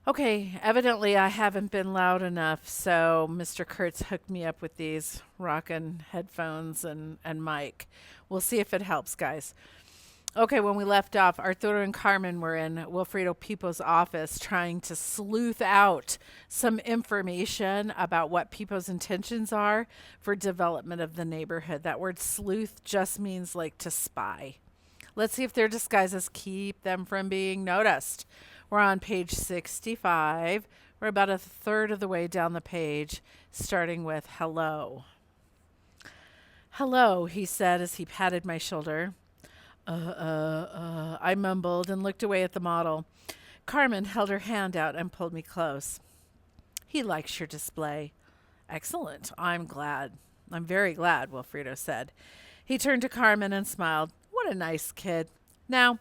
Okay, evidently I haven't been loud enough, so Mr. Kurtz hooked me up with these rockin' headphones and mic. We'll see if it helps, guys. Okay, when we left off, Arturo and Carmen were in Wilfredo Pipo's office trying to sleuth out some information about what Pipo's intentions are for development of the neighborhood. That word sleuth just means like to spy. Let's see if their disguises keep them from being noticed. We're on page 65. We're about a third of the way down the page, starting with hello. Hello, he said as he patted my shoulder. I mumbled and looked away at the model. Carmen held her hand out and pulled me close. He likes your display. Excellent. I'm glad. I'm very glad, Wilfredo said. He turned to Carmen and smiled. What a nice kid. Now,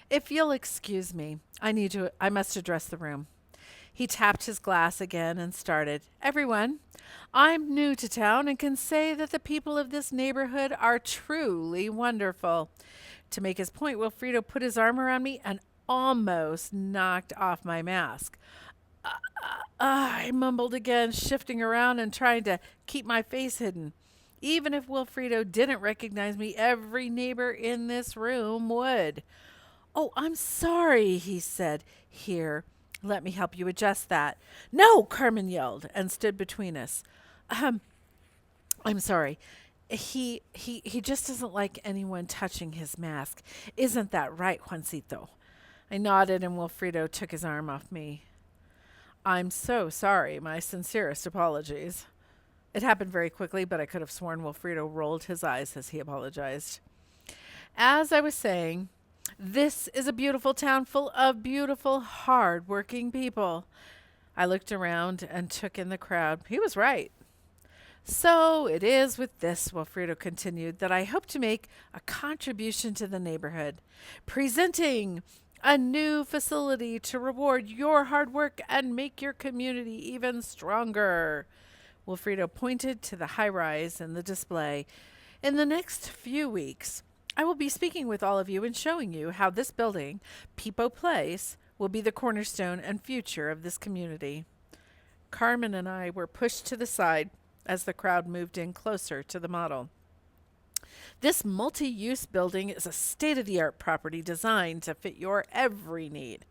if you'll excuse me, I must address the room. He tapped his glass again and started. Everyone, I'm new to town and can say that the people of this neighborhood are truly wonderful. To make his point, Wilfredo put his arm around me and almost knocked off my mask. I mumbled again, shifting around and trying to keep my face hidden. Even if Wilfredo didn't recognize me, every neighbor in this room would. Oh, I'm sorry, he said. Here, let me help you adjust that. No, Carmen yelled and stood between us. Um, I'm sorry. He just doesn't like anyone touching his mask. Isn't that right, Juancito? I nodded and Wilfredo took his arm off me. I'm so sorry. My sincerest apologies. It happened very quickly, but I could have sworn Wilfredo rolled his eyes as he apologized. As I was saying, this is a beautiful town full of beautiful, hard-working people. I looked around and took in the crowd. He was right. So it is with this, Wilfredo continued, that I hope to make a contribution to the neighborhood, presenting a new facility to reward your hard work and make your community even stronger. Wilfredo pointed to the high rise in the display. In the next few weeks, I will be speaking with all of you and showing you how this building, Pipo Place, will be the cornerstone and future of this community. Carmen and I were pushed to the side as the crowd moved in closer to the model. This multi use building is a state of the art property designed to fit your every need.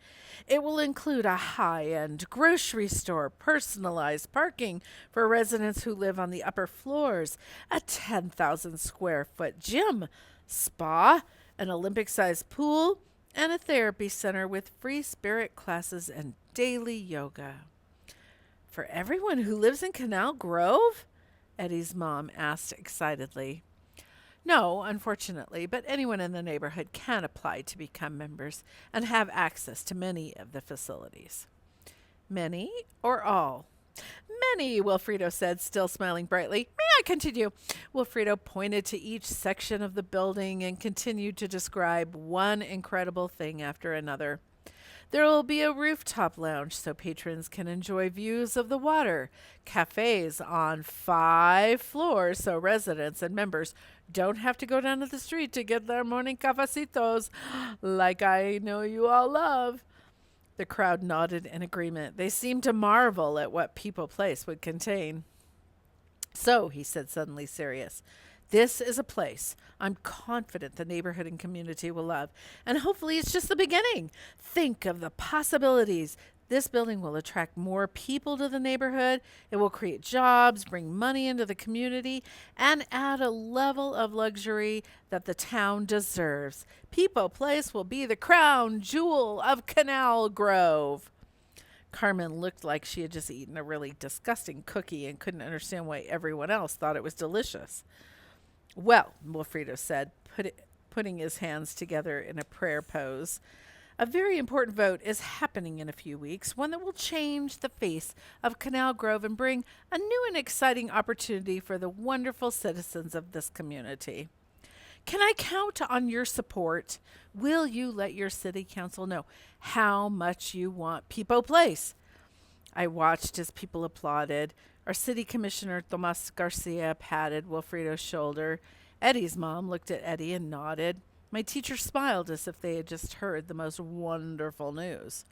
It will include a high end grocery store, personalized parking for residents who live on the upper floors, a 10,000 square foot gym, spa, an Olympic sized pool, and a therapy center with free spirit classes and daily yoga. For everyone who lives in Canal Grove? Eddie's mom asked excitedly. No, unfortunately, but anyone in the neighborhood can apply to become members and have access to many of the facilities. Many or all? Many, Wilfredo said, still smiling brightly. May I continue? Wilfredo pointed to each section of the building and continued to describe one incredible thing after another. There will be a rooftop lounge so patrons can enjoy views of the water, cafes on 5 floors so residents and members don't have to go down to the street to get their morning cafecitos, like I know you all love. The crowd nodded in agreement. They seemed to marvel at what People Place would contain. So, he said, suddenly serious, this is a place I'm confident the neighborhood and community will love. And hopefully it's just the beginning. Think of the possibilities. This building will attract more people to the neighborhood. It will create jobs, bring money into the community, and add a level of luxury that the town deserves. People Place will be the crown jewel of Canal Grove. Carmen looked like she had just eaten a really disgusting cookie and couldn't understand why everyone else thought it was delicious. Well, Wilfredo said, putting his hands together in a prayer pose, a very important vote is happening in a few weeks, one that will change the face of Canal Grove and bring a new and exciting opportunity for the wonderful citizens of this community. Can I count on your support? Will you let your city council know how much you want People Place? I watched as people applauded. Our city commissioner, Tomas Garcia, patted Wilfredo's shoulder. Eddie's mom looked at Eddie and nodded. My teacher smiled as if they had just heard the most wonderful news.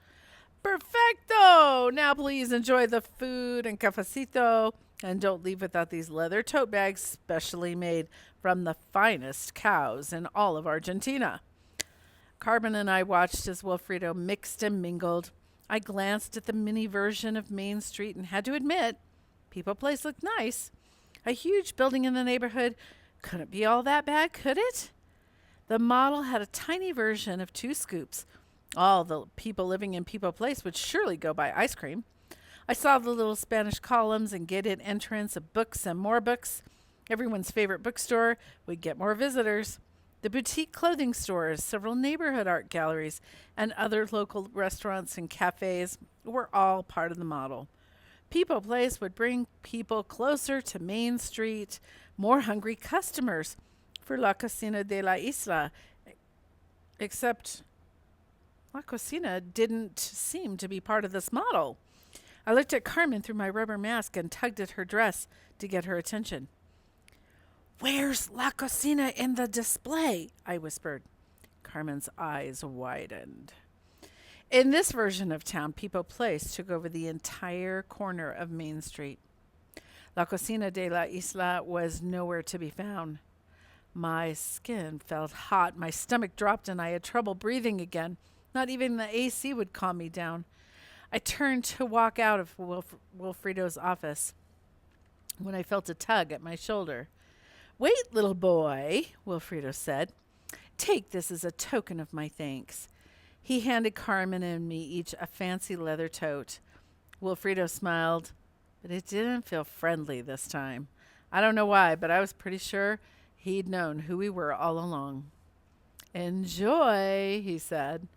Perfecto! Now please enjoy the food and cafecito. And don't leave without these leather tote bags specially made from the finest cows in all of Argentina. Carmen and I watched as Wilfredo mixed and mingled. I glanced at the mini version of Main Street and had to admit, People Place looked nice. A huge building in the neighborhood couldn't be all that bad, could it? The model had a tiny version of 2 scoops. All the people living in People Place would surely go buy ice cream. I saw the little Spanish columns and gated entrance of books and more books. Everyone's favorite bookstore would get more visitors. The boutique clothing stores, several neighborhood art galleries, and other local restaurants and cafes were all part of the model. People Place would bring people closer to Main Street, more hungry customers for La Cocina de la Isla, except La Cocina didn't seem to be part of this model. I looked at Carmen through my rubber mask and tugged at her dress to get her attention. "Where's La Cocina in the display?" I whispered. Carmen's eyes widened. In this version of town, People Place took over the entire corner of Main Street. La Cocina de la Isla was nowhere to be found. My skin felt hot, my stomach dropped, and I had trouble breathing again. Not even the AC would calm me down. I turned to walk out of Wilfredo's office when I felt a tug at my shoulder. "Wait, little boy," Wilfredo said. "Take this as a token of my thanks." He handed Carmen and me each a fancy leather tote. Wilfredo smiled, but it didn't feel friendly this time. I don't know why, but I was pretty sure he'd known who we were all along. "Enjoy," he said.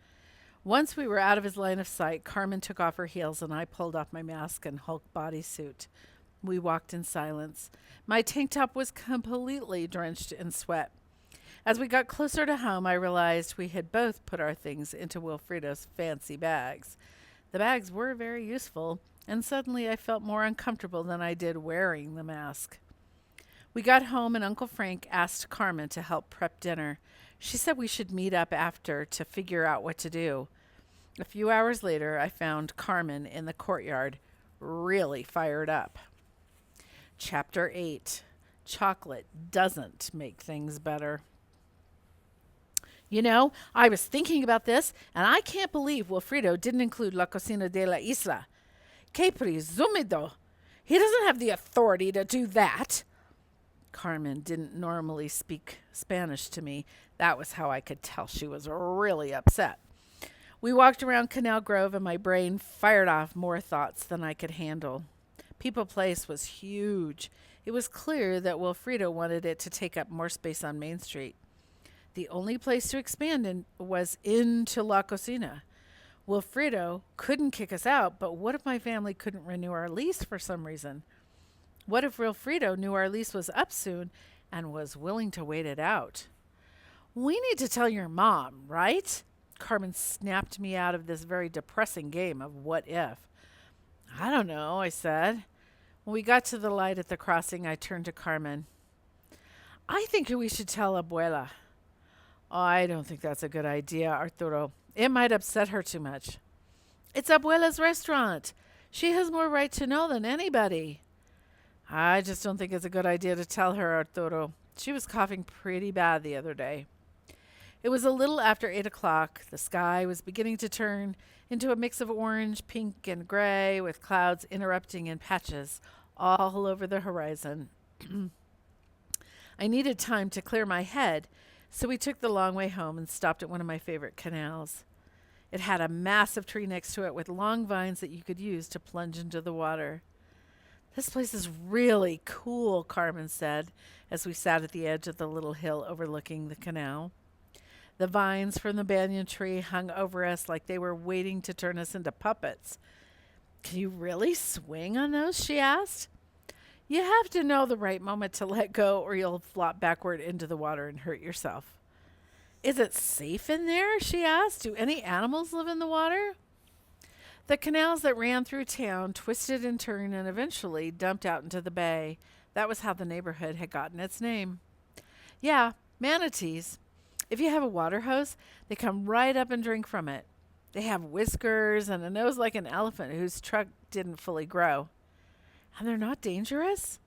Once we were out of his line of sight, Carmen took off her heels and I pulled off my mask and Hulk bodysuit. We walked in silence. My tank top was completely drenched in sweat. As we got closer to home, I realized we had both put our things into Wilfredo's fancy bags. The bags were very useful, and suddenly I felt more uncomfortable than I did wearing the mask. We got home and Uncle Frank asked Carmen to help prep dinner. She said we should meet up after to figure out what to do. A few hours later, I found Carmen in the courtyard, really fired up. Chapter 8. Chocolate doesn't make things better. You know, I was thinking about this, and I can't believe Wilfredo didn't include La Cocina de la Isla. Que presumido! He doesn't have the authority to do that. Carmen didn't normally speak Spanish to me. That was how I could tell she was really upset. We walked around Canal Grove, and my brain fired off more thoughts than I could handle. People Place was huge. It was clear that Wilfredo wanted it to take up more space on Main Street. The only place to expand in was into La Cocina. Wilfredo couldn't kick us out, but what if my family couldn't renew our lease for some reason? What if Wilfredo knew our lease was up soon and was willing to wait it out? "We need to tell your mom, right?" Carmen snapped me out of this very depressing game of what if. "I don't know," I said. When we got to the light at the crossing, I turned to Carmen. "I think we should tell Abuela." "Oh, I don't think that's a good idea, Arturo. It might upset her too much." "It's Abuela's restaurant. She has more right to know than anybody." "I just don't think it's a good idea to tell her, Arturo. She was coughing pretty bad the other day." It was a little after 8 o'clock. The sky was beginning to turn into a mix of orange, pink, and gray, with clouds interrupting in patches all over the horizon. I needed time to clear my head, so we took the long way home and stopped at one of my favorite canals. It had a massive tree next to it with long vines that you could use to plunge into the water. "This place is really cool," Carmen said, as we sat at the edge of the little hill overlooking the canal. The vines from the banyan tree hung over us like they were waiting to turn us into puppets. "Can you really swing on those?" she asked. "You have to know the right moment to let go, or you'll flop backward into the water and hurt yourself." "Is it safe in there?" she asked. "Do any animals live in the water?" The canals that ran through town twisted and turned and eventually dumped out into the bay. That was how the neighborhood had gotten its name. "Yeah, manatees. If you have a water hose, they come right up and drink from it. They have whiskers and a nose like an elephant whose trunk didn't fully grow. And they're not dangerous?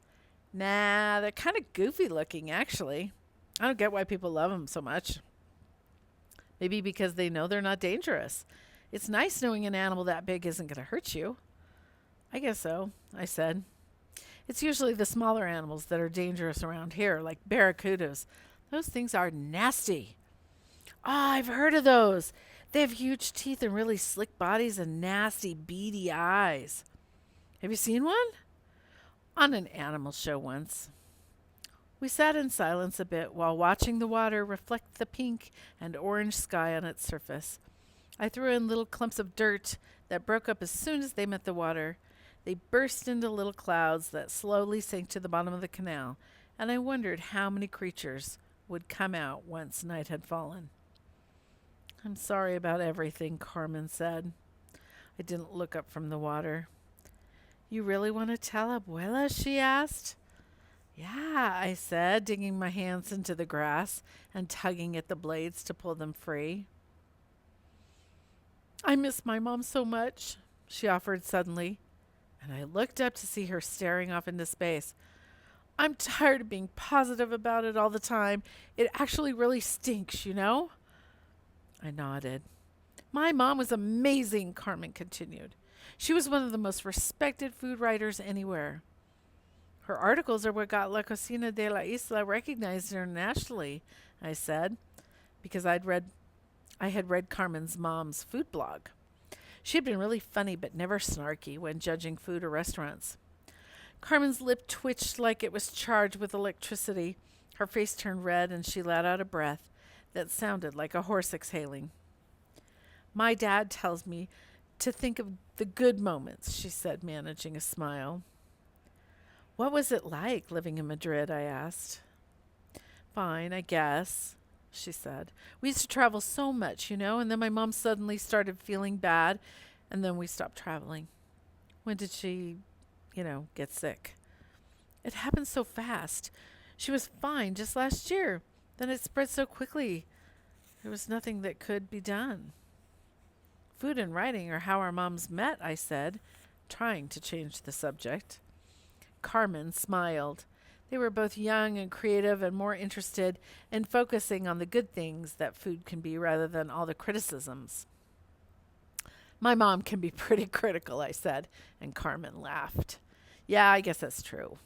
Nah, they're kind of goofy looking, actually. I don't get why people love them so much. Maybe because they know they're not dangerous. It's nice knowing an animal that big isn't going to hurt you. I guess so, I said. It's usually the smaller animals that are dangerous around here, like barracudas. Those things are nasty. Ah, I've heard of those. They have huge teeth and really slick bodies and nasty, beady eyes. Have you seen one? On an animal show once. We sat in silence a bit while watching the water reflect the pink and orange sky on its surface. I threw in little clumps of dirt that broke up as soon as they met the water. They burst into little clouds that slowly sank to the bottom of the canal, and I wondered how many creatures would come out once night had fallen. I'm sorry about everything, Carmen said. I didn't look up from the water. You really want to tell Abuela? She asked. Yeah, I said, digging my hands into the grass and tugging at the blades to pull them free. I miss my mom so much, she offered suddenly, and I looked up to see her staring off into space. I'm tired of being positive about it all the time. It actually really stinks, you know? I nodded. My mom was amazing, Carmen continued. She was one of the most respected food writers anywhere. Her articles are what got La Cocina de la Isla recognized internationally, I said, because I had read Carmen's mom's food blog. She had been really funny but never snarky when judging food or restaurants. Carmen's lip twitched like it was charged with electricity. Her face turned red and she let out a breath that sounded like a horse exhaling. My dad tells me to think of the good moments, she said, managing a smile. What was it like living in Madrid? I asked. Fine, I guess, she said. We used to travel so much, you know, and then my mom suddenly started feeling bad, and then we stopped traveling. When did she, get sick? It happened so fast. She was fine just last year. Then it spread so quickly. There was nothing that could be done. Food and writing are how our moms met, I said, trying to change the subject. Carmen smiled. They were both young and creative and more interested in focusing on the good things that food can be rather than all the criticisms. My mom can be pretty critical, I said, and Carmen laughed. Yeah, I guess that's true.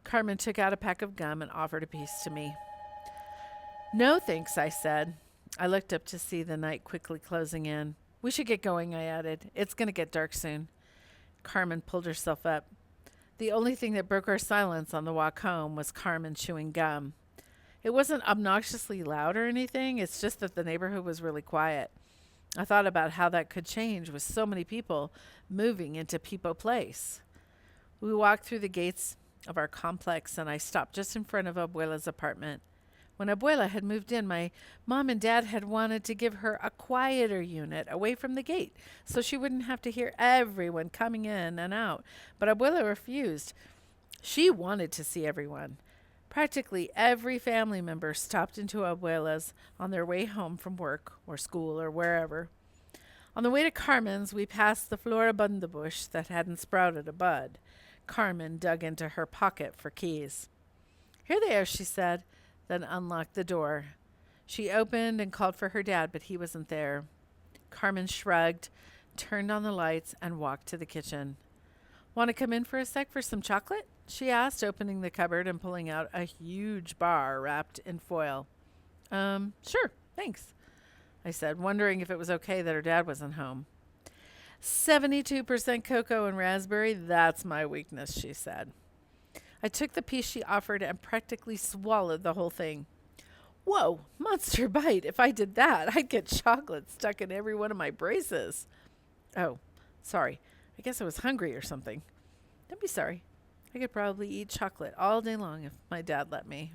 Carmen took out a pack of gum and offered a piece to me. No, thanks, I said. I looked up to see the night quickly closing in. We should get going, I added. It's going to get dark soon. Carmen pulled herself up. The only thing that broke our silence on the walk home was Carmen chewing gum. It wasn't obnoxiously loud or anything. It's just that the neighborhood was really quiet. I thought about how that could change with so many people moving into Pipo Place. We walked through the gates of our complex, and I stopped just in front of Abuela's apartment. When Abuela had moved in, my mom and dad had wanted to give her a quieter unit away from the gate so she wouldn't have to hear everyone coming in and out. But Abuela refused. She wanted to see everyone. Practically every family member stopped into Abuela's on their way home from work or school or wherever. On the way to Carmen's, we passed the floribunda bush that hadn't sprouted a bud. Carmen dug into her pocket for keys. Here they are, she said, then unlocked the door. She opened and called for her dad, but he wasn't there. Carmen shrugged, turned on the lights, and walked to the kitchen. Want to come in for a sec for some chocolate? She asked, opening the cupboard and pulling out a huge bar wrapped in foil. Sure, thanks, I said, wondering if it was okay that her dad wasn't home. 72% cocoa and raspberry, that's my weakness, she said. I took the piece she offered and practically swallowed the whole thing. Whoa, monster bite. If I did that, I'd get chocolate stuck in every one of my braces. Oh, sorry. I guess I was hungry or something. Don't be sorry. I could probably eat chocolate all day long if my dad let me.